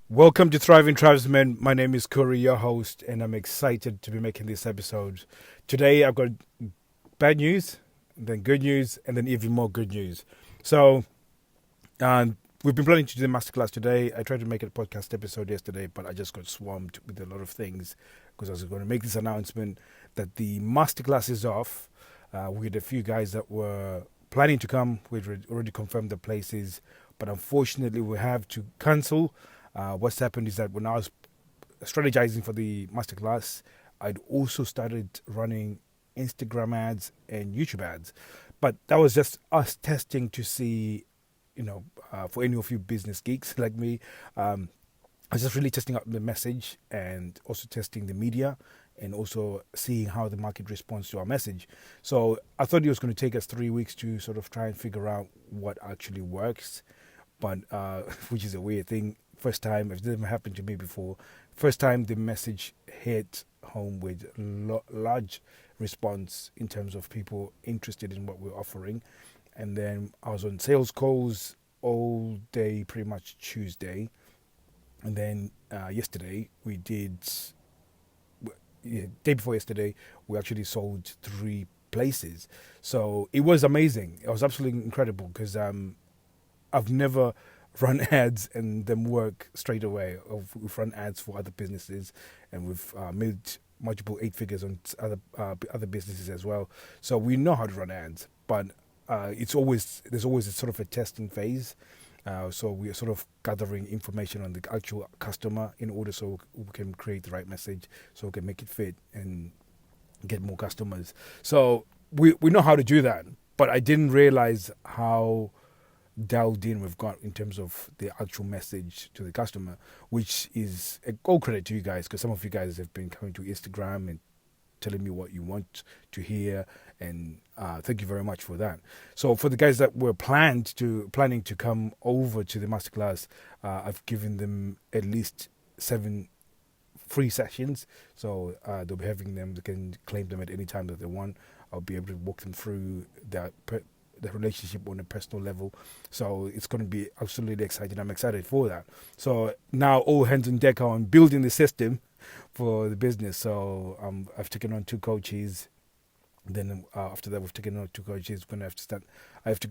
Welcome to Thriving Tribesmen. My name is Corey, your host, and I'm excited to be making this episode. Today, I've got bad news, then good news, and then even more good news. So, we've been planning to do the masterclass today. I tried to make it a podcast episode yesterday, but I just got swamped with a lot of things because I was going to make this announcement that the masterclass is off. We had a few guys that were planning to come. We'd already confirmed the places, but unfortunately, we have to cancel. What's happened is that when I was strategizing for the masterclass, I'd also started running Instagram ads and YouTube ads. But that was just us testing to see, for any of you business geeks like me, I was just really testing out the message and also testing the media and also seeing how the market responds to our message. So I thought it was going to take us 3 weeks to sort of try and figure out what actually works, but which is a weird thing. First time, it never happened to me before. First time the message hit home with large response in terms of people interested in what we're offering. And then I was on sales calls all day, pretty much Tuesday. And then yesterday we did, day before yesterday, we actually sold 3 places. So it was amazing. It was absolutely incredible because I've never run ads and them work straight away. We've run ads for other businesses, and we've made multiple 8 figures on other businesses as well. So we know how to run ads, but there's always a sort of a testing phase. So we are sort of gathering information on the actual customer in order so we can create the right message, so we can make it fit and get more customers. So we know how to do that, but I didn't realize how dialed in we've got in terms of the actual message to the customer, which is a all credit to you guys, because some of you guys have been coming to Instagram and telling me what you want to hear, and thank you very much for that. So for the guys that were planning to come over to the masterclass, I've given them at least 7 free sessions. So they'll be having them. They can claim them at any time that they want. I'll be able to walk them through the relationship on a personal level. So it's going to be absolutely exciting. I'm excited for that. So now all hands on deck on building the system for the business. So I've taken on 2 coaches. Then after that, we've taken on 2 coaches. We're going to have to start. I have to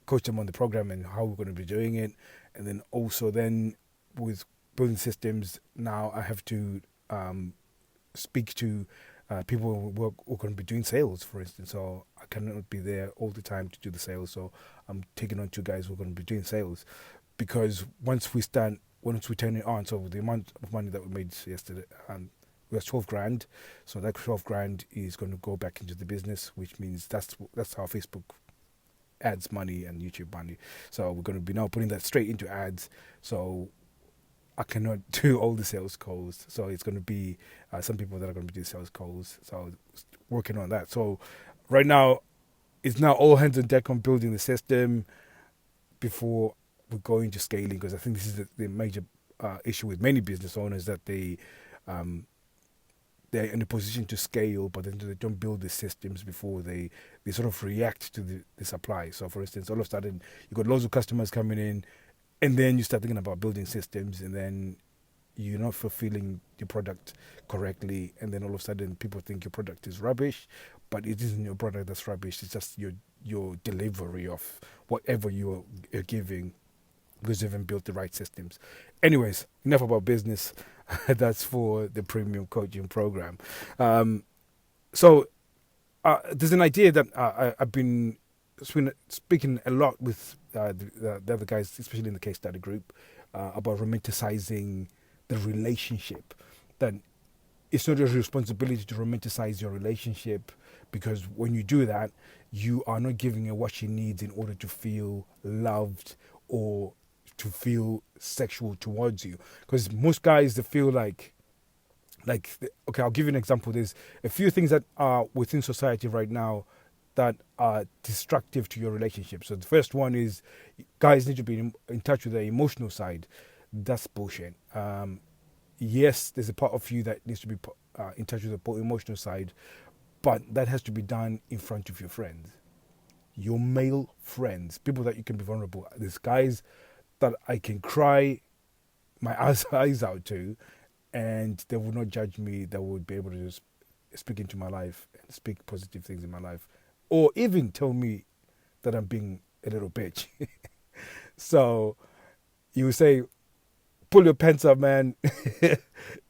coach them on the program and how we're going to be doing it. And then also then with building systems, now I have to speak to people who are going to be doing sales, for instance. So I cannot be there all the time to do the sales. So I'm taking on 2 guys who are going to be doing sales, because once we turn it on, so the amount of money that we made yesterday, we have 12 grand. So that 12 grand is going to go back into the business, which means that's how Facebook ads money and YouTube money. So we're going to be now putting that straight into ads. So I cannot do all the sales calls. So it's going to be some people that are going to be doing sales calls. So working on that. So right now, it's now all hands on deck on building the system before we go into scaling, because I think this is the major issue with many business owners, that they're in a position to scale, but then they don't build the systems before they sort of react to the supply. So for instance, all of a sudden, you've got loads of customers coming in, and then you start thinking about building systems, and then you're not fulfilling your product correctly, and then all of a sudden people think your product is rubbish, but it isn't your product that's rubbish. It's just your delivery of whatever you're giving, because you haven't built the right systems. Anyways, enough about business. That's for the premium coaching program. So there's an idea that I've been speaking a lot with the other guys, especially in the case study group, about romanticizing the relationship. That it's not your responsibility to romanticize your relationship, because when you do that, you are not giving her what she needs in order to feel loved or to feel sexual towards you. Because most guys, they feel like okay, I'll give you an example. There's a few things that are within society right now that are destructive to your relationship. So the first one is guys need to be in touch with their emotional side. That's bullshit. Yes, there's a part of you that needs to be in touch with the emotional side, but that has to be done in front of your friends, your male friends, people that you can be vulnerable. There's guys that I can cry eyes out to, and they will not judge me. They would be able to just speak into my life and speak positive things in my life, or even tell me that I'm being a little bitch. So you say, "Pull your pants up, man.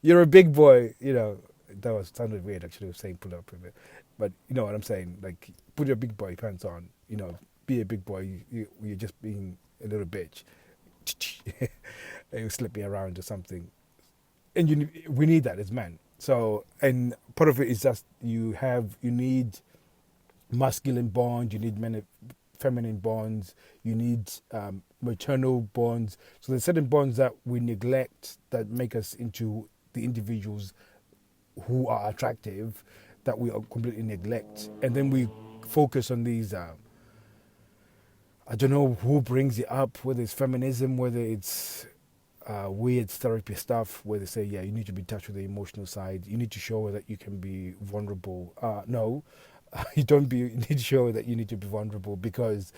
You're a big boy." You know, that was sounded weird actually, saying "pull up" a bit, but you know what I'm saying. Like, put your big boy pants on. You know, be a big boy. You're just being a little bitch. And you slip me around or something, and we need that as men. So, and part of it is just you need masculine bonds, you need feminine bonds, you need maternal bonds. So there's certain bonds that we neglect that make us into the individuals who are attractive that we completely neglect, and then we focus on these. I don't know who brings it up, whether it's feminism, whether it's weird therapy stuff where they say, yeah, you need to be in touch with the emotional side. You need to show that you can be vulnerable. No, you don't be. You need to show that you need to be vulnerable because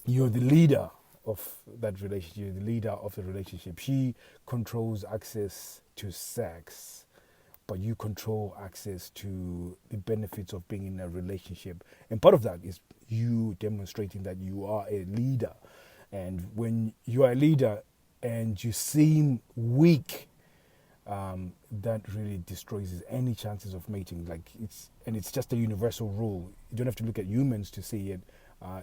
you're the leader of that relationship. You're the leader of the relationship. She controls access to sex, but you control access to the benefits of being in a relationship. And part of that is you demonstrating that you are a leader. And when you are a leader, and you seem weak, that really destroys any chances of mating. Like it's just a universal rule. You don't have to look at humans to see it.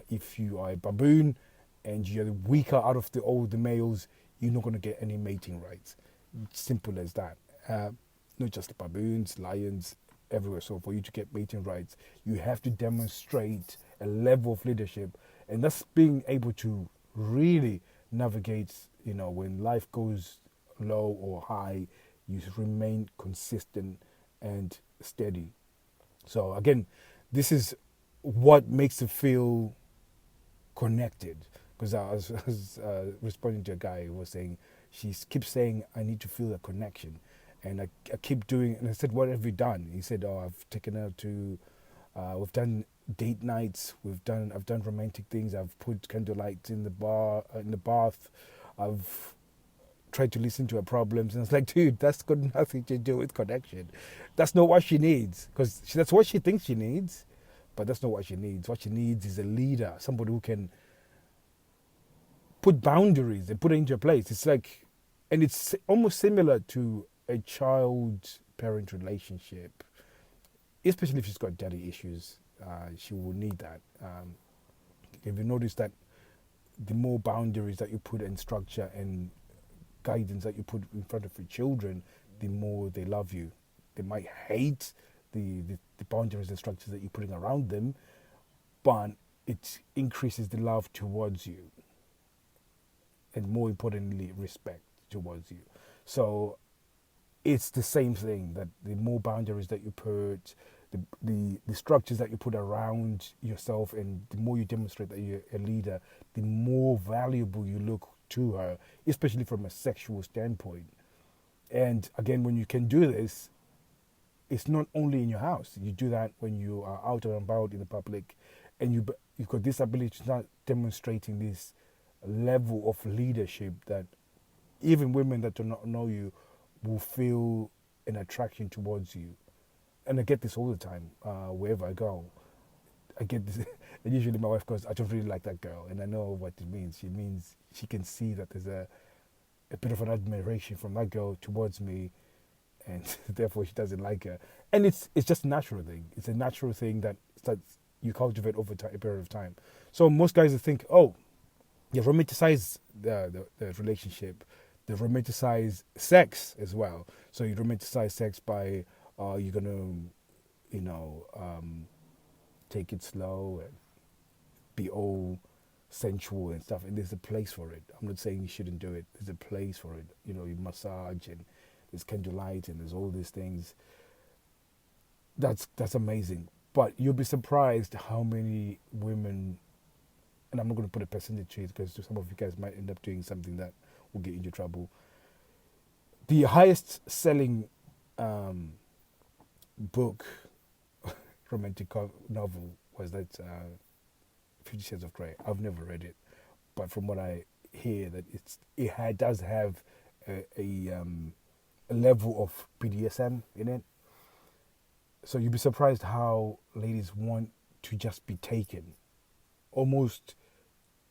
If you are a baboon and you're the weaker out of all the males, you're not going to get any mating rights. Simple as that. Not just baboons, lions, everywhere. So for you to get mating rights, you have to demonstrate a level of leadership, and that's being able to really navigate. You know, when life goes low or high, you remain consistent and steady. So again, this is what makes it feel connected. Because I was responding to a guy who was saying, she keeps saying, I need to feel a connection. And I keep doing, and I said, what have you done? He said, oh, I've taken her to, we've done date nights, I've done romantic things, I've put candlelight in the bath, I've tried to listen to her problems, and it's like, dude, that's got nothing to do with connection. That's not what she needs, because that's what she thinks she needs, but that's not what she needs. What she needs is a leader, somebody who can put boundaries and put it into a place. It's like, and it's almost similar to a child-parent relationship, especially if she's got daddy issues. She will need that. If you notice that the more boundaries that you put in structure and guidance that you put in front of your children, the more they love you. They might hate the boundaries and structures that you're putting around them, but it increases the love towards you, and more importantly, respect towards you. So it's the same thing, that the more boundaries that you put, the structures that you put around yourself, and the more you demonstrate that you're a leader, the more valuable you look to her, especially from a sexual standpoint. And again, when you can do this, it's not only in your house. You do that when you are out and about in the public, and you've got this ability to start demonstrating this level of leadership that even women that do not know you will feel an attraction towards you. And I get this all the time, wherever I go. I get this, and usually my wife goes, I don't really like that girl, and I know what it means. She means she can see that there's a bit of an admiration from that girl towards me, and therefore she doesn't like her. And it's just a natural thing. It's a natural thing that you cultivate over a period of time. So most guys think, oh, you romanticize the relationship, they romanticize sex as well. So you romanticize sex by you're gonna, take it slow and be all sensual and stuff. And there's a place for it. I'm not saying you shouldn't do it. There's a place for it. You know, you massage and there's candlelight and there's all these things. That's amazing. But you'll be surprised how many women, and I'm not going to put a percentage to it because some of you guys might end up doing something that will get you into trouble. The highest selling book, romantic novel, was that 50 Shades of Grey. I've never read it, but from what I here that does have a level of BDSM in it. So you'd be surprised how ladies want to just be taken, almost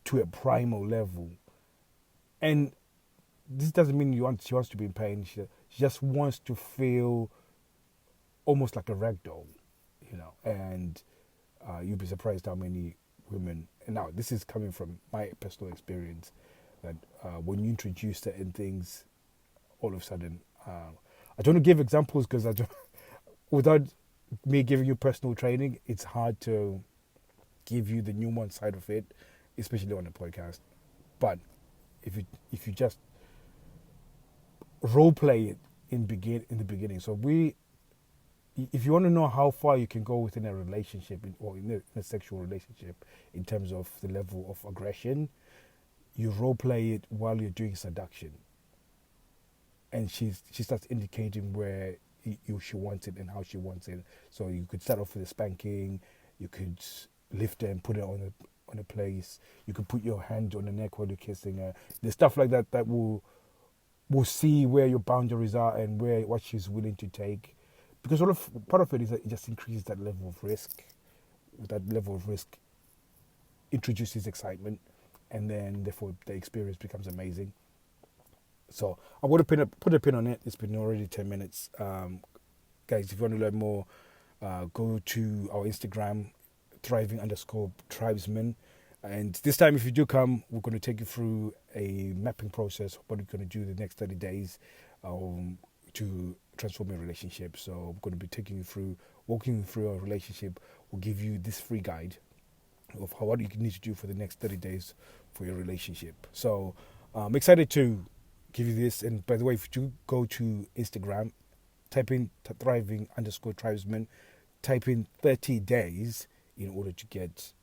to a primal level. And this doesn't mean she wants to be in pain. She just wants to feel almost like a ragdoll, And you'd be surprised how many women. And now this is coming from my personal experience, that when you introduce certain things, all of a sudden, I don't want to give examples because without me giving you personal training, it's hard to give you the nuanced side of it, especially on a podcast. But if you just role play it in the beginning, so if you want to know how far you can go within a relationship or in a sexual relationship in terms of the level of aggression, you role play it while you're doing seduction, and she starts indicating where she wants it and how she wants it. So you could start off with a spanking, you could lift her and put her on a place, you could put your hand on the neck while you're kissing her. There's stuff like that that will see where your boundaries are and what she's willing to take, because part of it is that it just increases that level of risk. That level of risk introduces excitement, and then therefore the experience becomes amazing. So I'm going to put a pin on it. It's been already 10 minutes. Guys, if you want to learn more, go to our Instagram, thriving_tribesmen. And this time, if you do come, we're going to take you through a mapping process, what we're going to do the next 30 days to transform your relationship. So we're going to be walking you through our relationship. We'll give you this free guide of what you need to do for the next 30 days for your relationship. So I'm excited to give you this. And by the way, if you go to Instagram, type in thriving_tribesmen, type in 30 days in order to get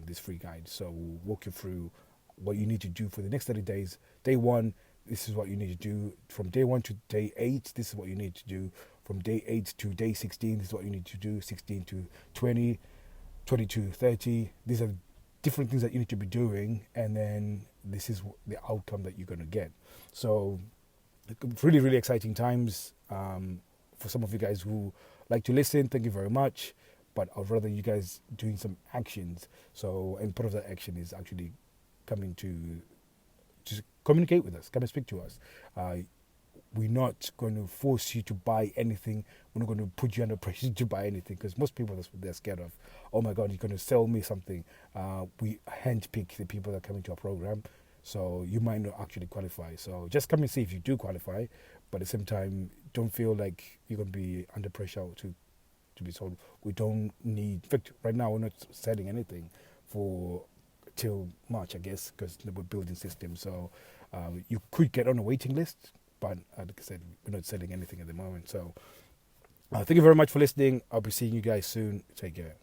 this free guide. So we'll walk you through what you need to do for the next 30 days. Day 1, this is what you need to do. From day 1 to day 8, this is what you need to do. From day 8 to day 16, this is what you need to do. 16 to 20, 20 to 30. These are different things that you need to be doing, and then this is the outcome that you're going to get. So really, really exciting times for some of you guys who like to listen. Thank you very much. But I'd rather you guys doing some actions. So, and part of that action is actually coming to just communicate with us, come and speak to us. We're not going to force you to buy anything. We're not going to put you under pressure to buy anything, because most people, that's what they're scared of. Oh my God, you're going to sell me something. We handpick the people that come into our program, so you might not actually qualify. So just come and see if you do qualify, but at the same time, don't feel like you're going to be under pressure to be sold. We don't need, in fact, right now we're not selling anything till March, I guess, because we're building systems. So you could get on a waiting list, but like I said, we're not selling anything at the moment. So thank you very much for listening. I'll be seeing you guys soon. Take care.